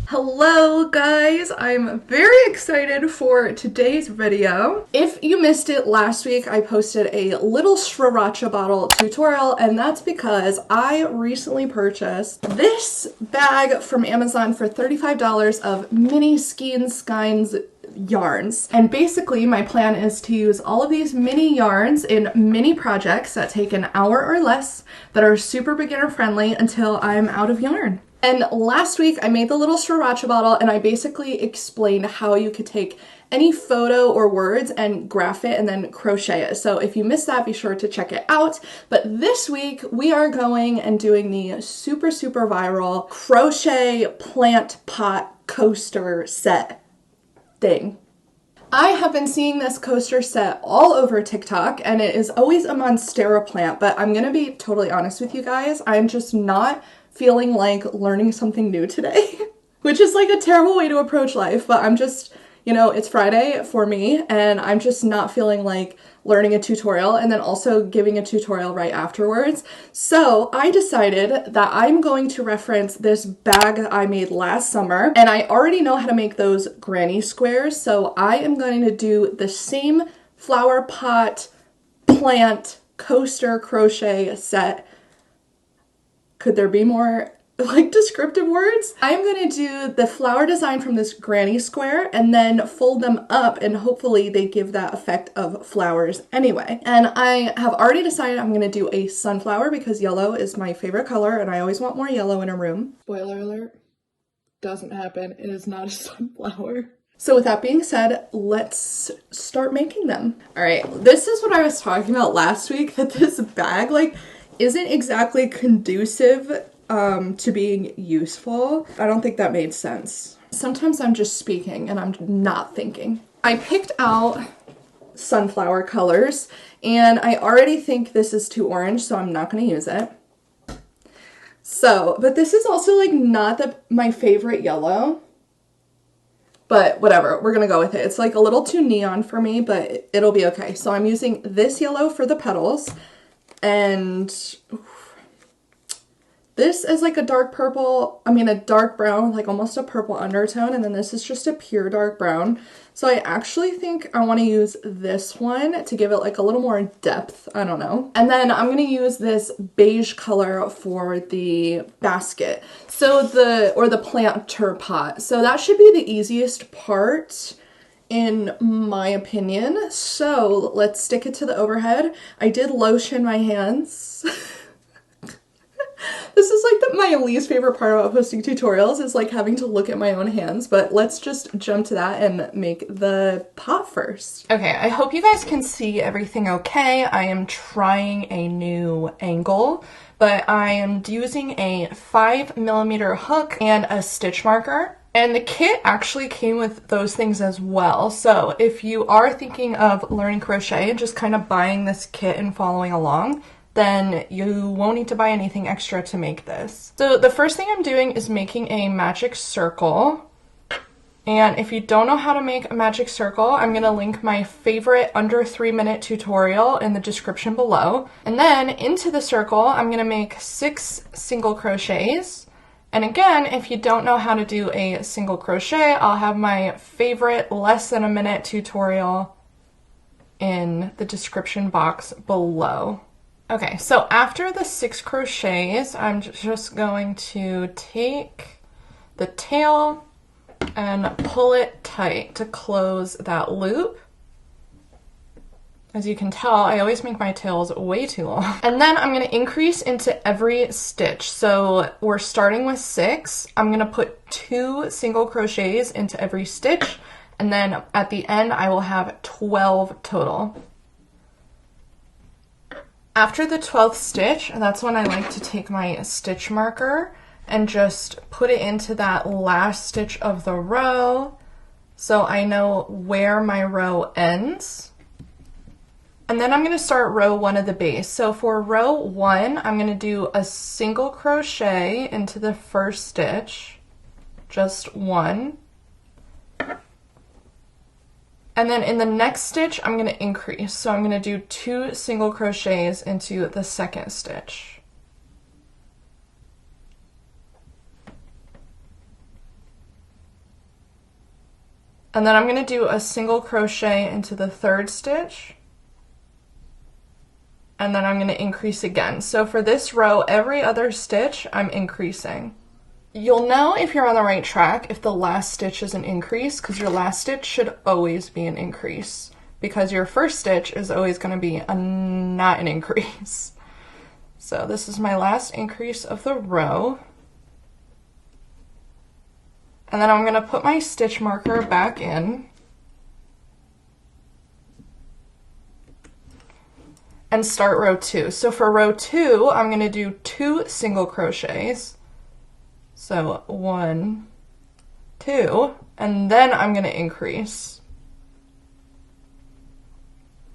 Hello guys, I'm very excited for today's video. If you missed it last week, I posted a little sriracha bottle tutorial, and that's because I recently purchased this bag from Amazon for $35 of mini Skeins yarns. And basically my plan is to use all of these mini yarns in mini projects that take an hour or less that are super beginner friendly until I'm out of yarn. And last week I made the little sriracha bottle and I basically explained how you could take any photo or words and graph it and then crochet it. So if you missed that, be sure to check it out. But this week we are going and doing the super viral crochet plant pot coaster set thing. I have been seeing this coaster set all over TikTok and it is always a monstera plant, but I'm gonna be totally honest with you guys, I'm just not feeling like learning something new today, which is like a terrible way to approach life, but I'm just, you know, it's Friday for me and I'm just not feeling like learning a tutorial and then also giving a tutorial right afterwards. So I decided that I'm going to reference this bag I made last summer, and I already know how to make those granny squares. So I am going to do the same flower pot plant coaster crochet set. Could there be more like descriptive words? I'm gonna do the flower design from this granny square and then fold them up, and hopefully they give that effect of flowers anyway. And I have already decided I'm gonna do a sunflower because yellow is my favorite color and I always want more yellow in a room. Spoiler alert, doesn't happen. It is not a sunflower. So with that being said, let's start making them. All right, this is what I was talking about last week, that this bag like isn't exactly conducive to being useful. I don't think that made sense. Sometimes I'm just speaking and I'm not thinking. I picked out sunflower colors and I already think this is too orange, so I'm not going to use it. So, but this is also like not my favorite yellow, but whatever, we're going to go with it. It's like a little too neon for me, but it'll be okay. So I'm using this yellow for the petals. And this is like a dark purple, a dark brown, like almost a purple undertone. And then this is just a pure dark brown. So I actually think I want to use this one to give it like a little more depth. I don't know. And then I'm going to use this beige color for the basket. So the planter pot. So that should be the easiest part, in my opinion. So let's stick it to the overhead. I did lotion my hands. This is like my least favorite part about posting tutorials, is like having to look at my own hands, but let's just jump to that and make the pot first. Okay, I hope you guys can see everything okay. I am trying a new angle, but I am using a 5mm hook and a stitch marker. And the kit actually came with those things as well. So if you are thinking of learning crochet and just kind of buying this kit and following along, then you won't need to buy anything extra to make this. So the first thing I'm doing is making a magic circle. And if you don't know how to make a magic circle, I'm gonna link my favorite under 3-minute tutorial in the description below. And then into the circle, I'm gonna make 6 single crochets. And again, if you don't know how to do a single crochet, I'll have my favorite less than a minute tutorial in the description box below. Okay, so after the 6 crochets, I'm just going to take the tail and pull it tight to close that loop. As you can tell, I always make my tails way too long. And then I'm gonna increase into every stitch. So we're starting with 6. I'm gonna put 2 single crochets into every stitch. And then at the end, I will have 12 total. After the 12th stitch, that's when I like to take my stitch marker and just put it into that last stitch of the row so I know where my row ends. And then I'm going to start row 1 of the base. So for row 1, I'm going to do a single crochet into the first stitch, just 1. And then in the next stitch, I'm going to increase. So I'm going to do 2 single crochets into the second stitch. And then I'm going to do a single crochet into the third stitch. And then I'm going to increase again. So for this row, every other stitch, I'm increasing. You'll know if you're on the right track if the last stitch is an increase, because your last stitch should always be an increase, because your first stitch is always going to be not an increase. So this is my last increase of the row. And then I'm going to put my stitch marker back in. And start row 2. So for row 2, I'm going to do 2 single crochets. So 1, 2, and then I'm going to increase.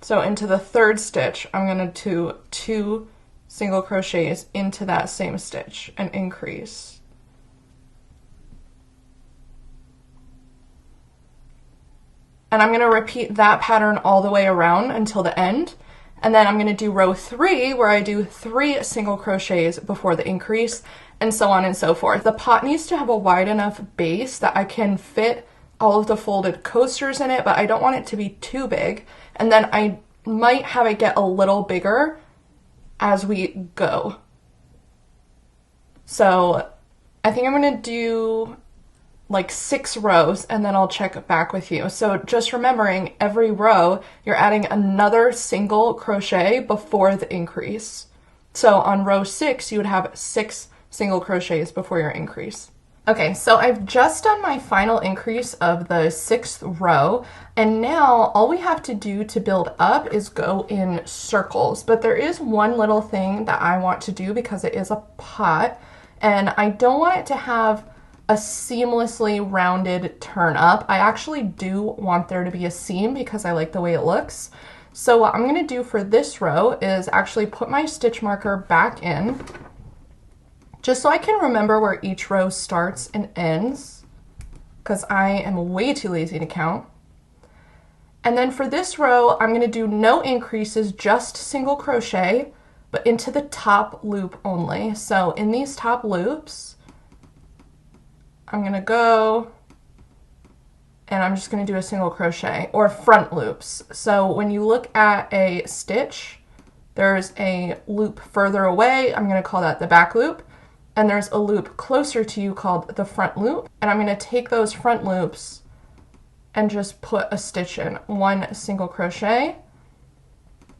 So into the third stitch, I'm going to do 2 single crochets into that same stitch and increase. And I'm going to repeat that pattern all the way around until the end. And then I'm going to do row 3 where I do 3 single crochets before the increase, and so on and so forth. The pot needs to have a wide enough base that I can fit all of the folded coasters in it, but I don't want it to be too big. And then I might have it get a little bigger as we go. So I think I'm going to do like 6 rows, and then I'll check back with you. So just remembering, every row you're adding another single crochet before the increase. So on row 6 you would have 6 single crochets before your increase. Okay, so I've just done my final increase of the 6th row, and now all we have to do to build up is go in circles. But there is one little thing that I want to do because it is a pot, and I don't want it to have a seamlessly rounded turn up. I actually do want there to be a seam because I like the way it looks. So what I'm going to do for this row is actually put my stitch marker back in, just so I can remember where each row starts and ends, because I am way too lazy to count. And then for this row, I'm going to do no increases, just single crochet, but into the top loop only. So in these top loops, I'm going to go and I'm just going to do a single crochet, or front loops. So when you look at a stitch, there's a loop further away. I'm going to call that the back loop. And there's a loop closer to you called the front loop. And I'm going to take those front loops and just put a stitch in, 1 single crochet.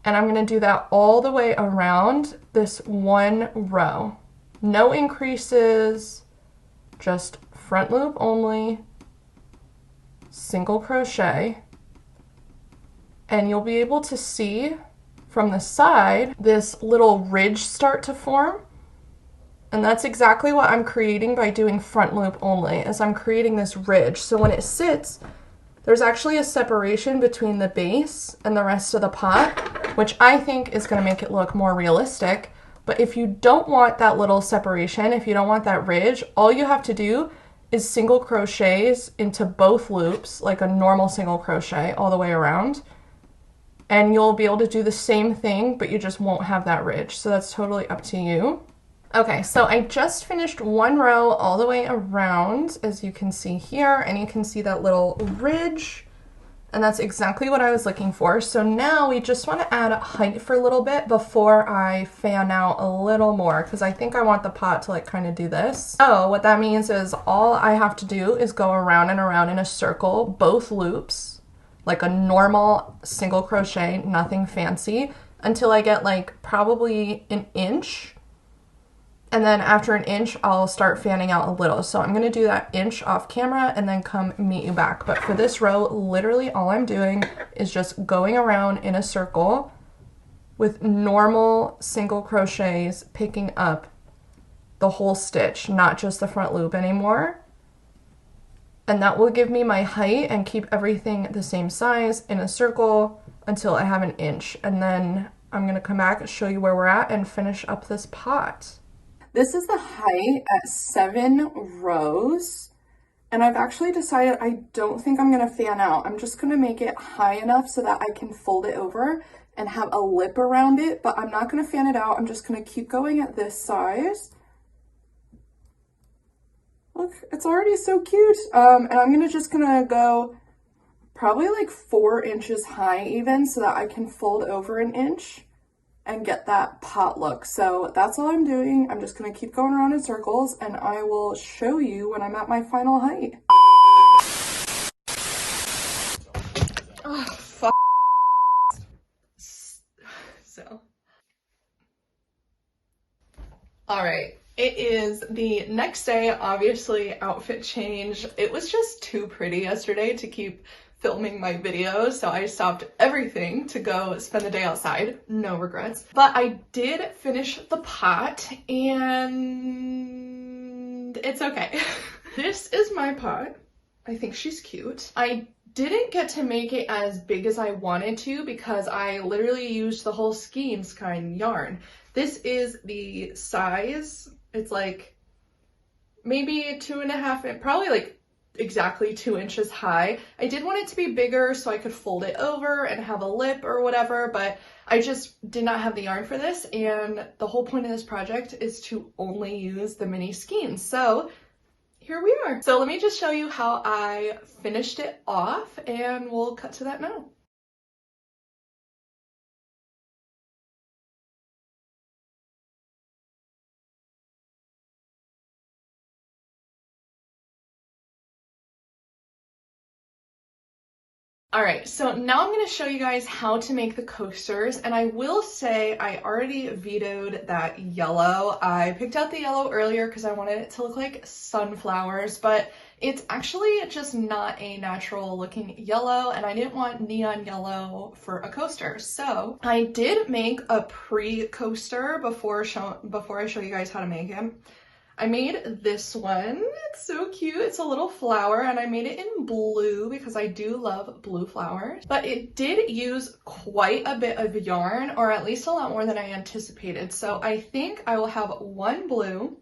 And I'm going to do that all the way around this 1 row. No increases, just front loop only, single crochet, and you'll be able to see from the side this little ridge start to form. And that's exactly what I'm creating by doing front loop only, is I'm creating this ridge. So when it sits, there's actually a separation between the base and the rest of the pot, which I think is going to make it look more realistic. But if you don't want that little separation, if you don't want that ridge, all you have to do is single crochets into both loops, like a normal single crochet all the way around. And you'll be able to do the same thing, but you just won't have that ridge. So that's totally up to you. Okay, so I just finished 1 row all the way around, as you can see here, and you can see that little ridge. And that's exactly what I was looking for. So now we just want to add height for a little bit before I fan out a little more, because I think I want the pot to like kind of do this. So what that means is all I have to do is go around and around in a circle, both loops, like a normal single crochet, nothing fancy, until I get like probably an inch. And then after an inch, I'll start fanning out a little. So I'm going to do that inch off camera and then come meet you back. But for this row, literally all I'm doing is just going around in a circle with normal single crochets, picking up the whole stitch, not just the front loop anymore. And that will give me my height and keep everything the same size in a circle until I have an inch. And then I'm going to come back, show you where we're at, and finish up this pot. This is the height at 7 rows, and I've actually decided I don't think I'm going to fan out. I'm just going to make it high enough so that I can fold it over and have a lip around it, but I'm not going to fan it out. I'm just going to keep going at this size. Look, it's already so cute. And I'm just going to go probably like 4 inches high even, so that I can fold over an inch and get that pot look. So that's all I'm doing. I'm just gonna keep going around in circles and I will show you when I'm at my final height. Oh, fuck. So. All right, it is the next day, obviously outfit change. It was just too pretty yesterday to keep filming my videos, so I stopped everything to go spend the day outside. No regrets. But I did finish the pot and it's okay. This is my pot. I think she's cute. I didn't get to make it as big as I wanted to because I literally used the whole Skeins kind yarn. This is the size. It's like maybe 2.5, probably like exactly 2 inches high. I did want it to be bigger so I could fold it over and have a lip or whatever, but I just did not have the yarn for this, and the whole point of this project is to only use the mini Skeins. So here we are. So let me just show you how I finished it off and we'll cut to that now. All right, so now I'm going to show you guys how to make the coasters, and I will say I already vetoed that yellow. I picked out the yellow earlier because I wanted it to look like sunflowers, but it's actually just not a natural looking yellow, and I didn't want neon yellow for a coaster. So I did make a pre-coaster before I show you guys how to make him. I made this one. It's so cute. It's a little flower, and I made it in blue because I do love blue flowers. But it did use quite a bit of yarn, or at least a lot more than I anticipated. So I think I will have one blue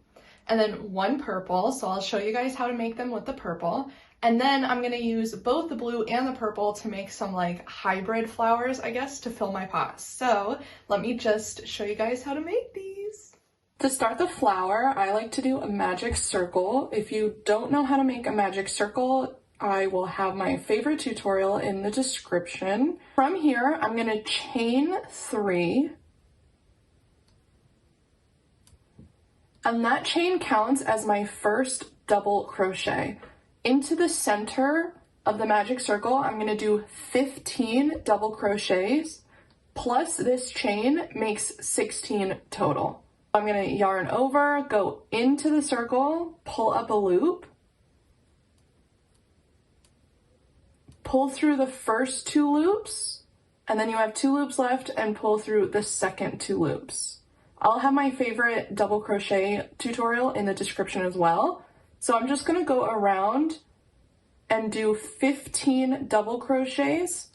and then one purple. So I'll show you guys how to make them with the purple. And then I'm gonna use both the blue and the purple to make some like hybrid flowers, I guess, to fill my pot. So let me just show you guys how to make these. To start the flower, I like to do a magic circle. If you don't know how to make a magic circle, I will have my favorite tutorial in the description. From here, I'm gonna chain 3. And that chain counts as my first double crochet. Into the center of the magic circle, I'm gonna do 15 double crochets, plus this chain makes 16 total. I'm gonna yarn over, go into the circle, pull up a loop, pull through the first 2 loops, and then you have 2 loops left, and pull through the second 2 loops. I'll have my favorite double crochet tutorial in the description as well. So I'm just gonna go around and do 15 double crochets,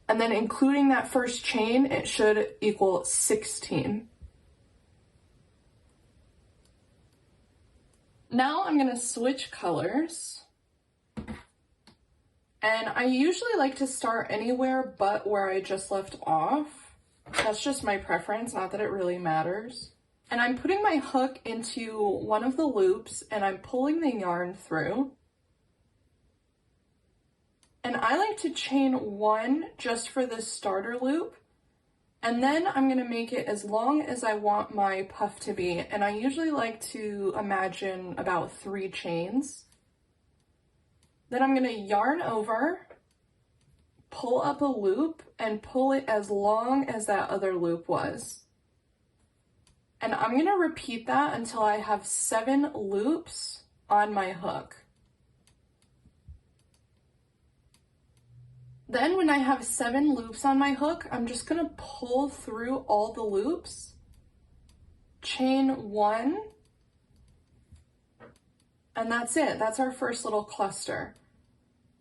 and then including that first chain, it should equal 16. Now I'm gonna switch colors, and I usually like to start anywhere but where I just left off. That's just my preference, not that it really matters. And I'm putting my hook into one of the loops and I'm pulling the yarn through. And I like to chain 1 just for this starter loop. And then I'm gonna make it as long as I want my puff to be. And I usually like to imagine about 3 chains. Then I'm gonna yarn over, pull up a loop, and pull it as long as that other loop was. And I'm gonna repeat that until I have 7 loops on my hook. Then when I have 7 loops on my hook, I'm just gonna pull through all the loops, chain 1, and that's it. That's our first little cluster.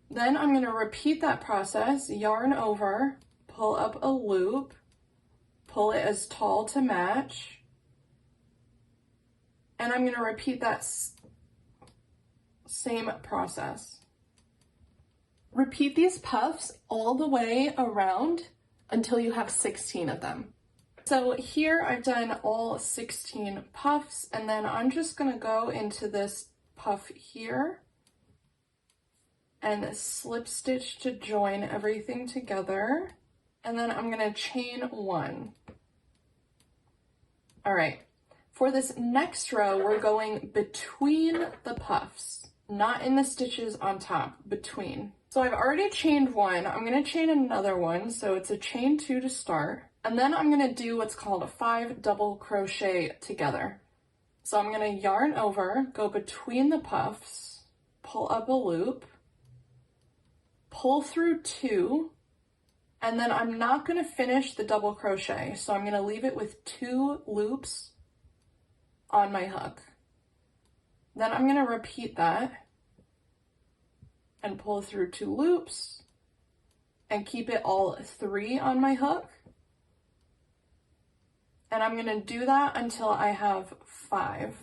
Then I'm gonna repeat that process, yarn over, pull up a loop, pull it as tall to match, and I'm gonna repeat that same process. Repeat these puffs all the way around until you have 16 of them. So here I've done all 16 puffs, and then I'm just gonna go into this puff here and slip stitch to join everything together. And then I'm gonna chain 1. All right, for this next row, we're going between the puffs, not in the stitches on top, between. So I've already chained 1, I'm gonna chain another one, so it's a chain 2 to start, and then I'm gonna do what's called a 5 double crochet together. So I'm gonna yarn over, go between the puffs, pull up a loop, pull through 2, and then I'm not gonna finish the double crochet, so I'm gonna leave it with 2 loops on my hook. Then I'm gonna repeat that and pull through 2 loops and keep it all 3 on my hook. And I'm gonna do that until I have 5.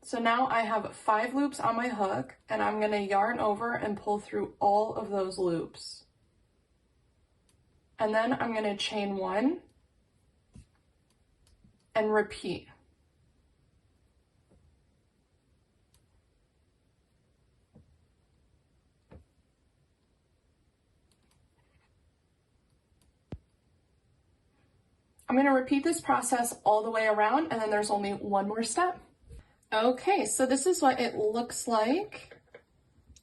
So now I have 5 loops on my hook, and I'm gonna yarn over and pull through all of those loops. And then I'm gonna chain 1 and repeat. I'm gonna repeat this process all the way around, and then there's only one more step. Okay, so this is what it looks like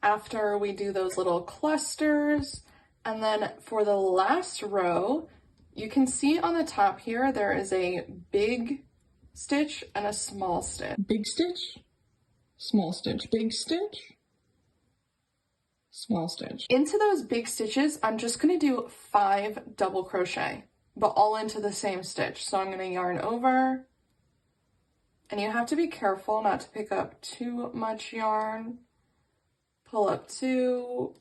after we do those little clusters. And then for the last row, you can see on the top here, there is a big stitch and a small stitch. Big stitch, small stitch, big stitch, small stitch. Into those big stitches, I'm just gonna do 5 double crochet, but all into the same stitch. So I'm gonna yarn over, and you have to be careful not to pick up too much yarn. Pull up 2,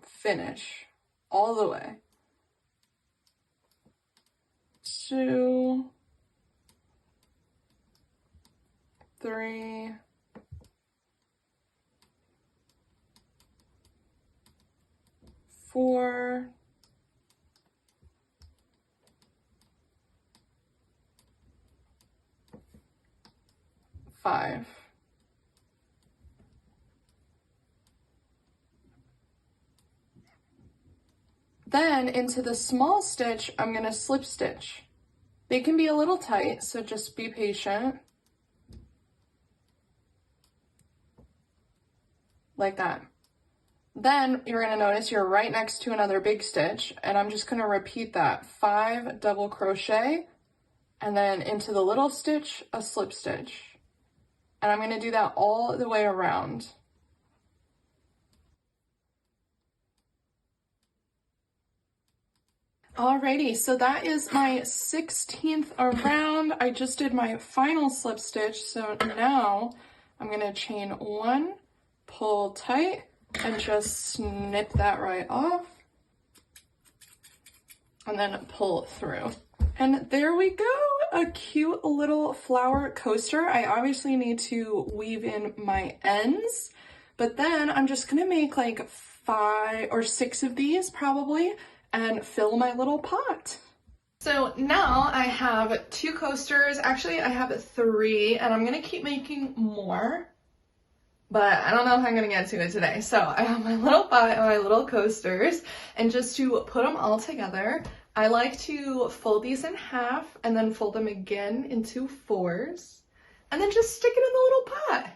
finish all the way. 2, 3, 4, 5. Then into the small stitch, I'm gonna slip stitch. They can be a little tight, so just be patient. Like that. Then you're gonna notice you're right next to another big stitch, and I'm just gonna repeat that. 5 double crochet, and then into the little stitch, a slip stitch. And I'm gonna do that all the way around. Alrighty, so that is my 16th around. I just did my final slip stitch, so now I'm gonna chain 1, pull tight, and just snip that right off, and then pull through. And there we go, a cute little flower coaster. I obviously need to weave in my ends, but then I'm just gonna make like 5 or 6 of these probably and fill my little pot. So now I have 2 coasters. Actually, I have 3, and I'm gonna keep making more, but I don't know if I'm gonna get to it today. So I have my little pot and my little coasters, and just to put them all together, I like to fold these in half and then fold them again into 4s, and then just stick it in the little pot.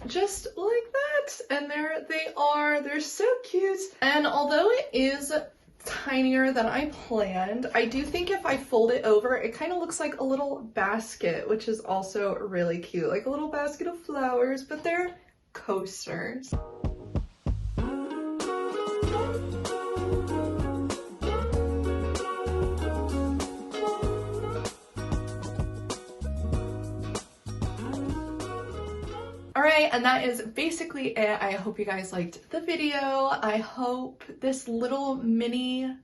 Just like that. And there they are. They're so cute. And although it is tinier than I planned, I do think if I fold it over, it kind of looks like a little basket, which is also really cute. Like a little basket of flowers, but they're coasters. Alright, and that is basically it. I hope you guys liked the video. I hope this little mini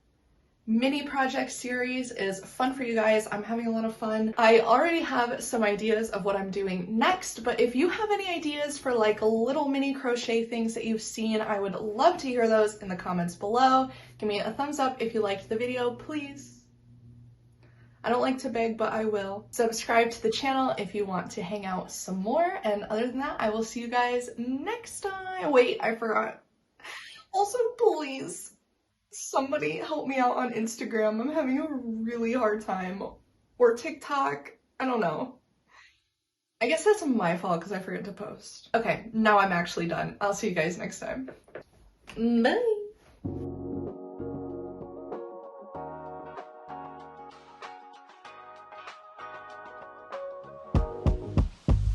project series is fun for you guys. I'm having a lot of fun. I already have some ideas of what I'm doing next, but if you have any ideas for like little mini crochet things that you've seen, I would love to hear those in the comments below. Give me a thumbs up if you liked the video, please. I don't like to beg, but I will. Subscribe to the channel if you want to hang out some more. And other than that, I will see you guys next time. Wait, I forgot. Also, please, somebody help me out on Instagram. I'm having a really hard time. Or TikTok. I don't know. I guess that's my fault because I forget to post. Okay, now I'm actually done. I'll see you guys next time. Bye!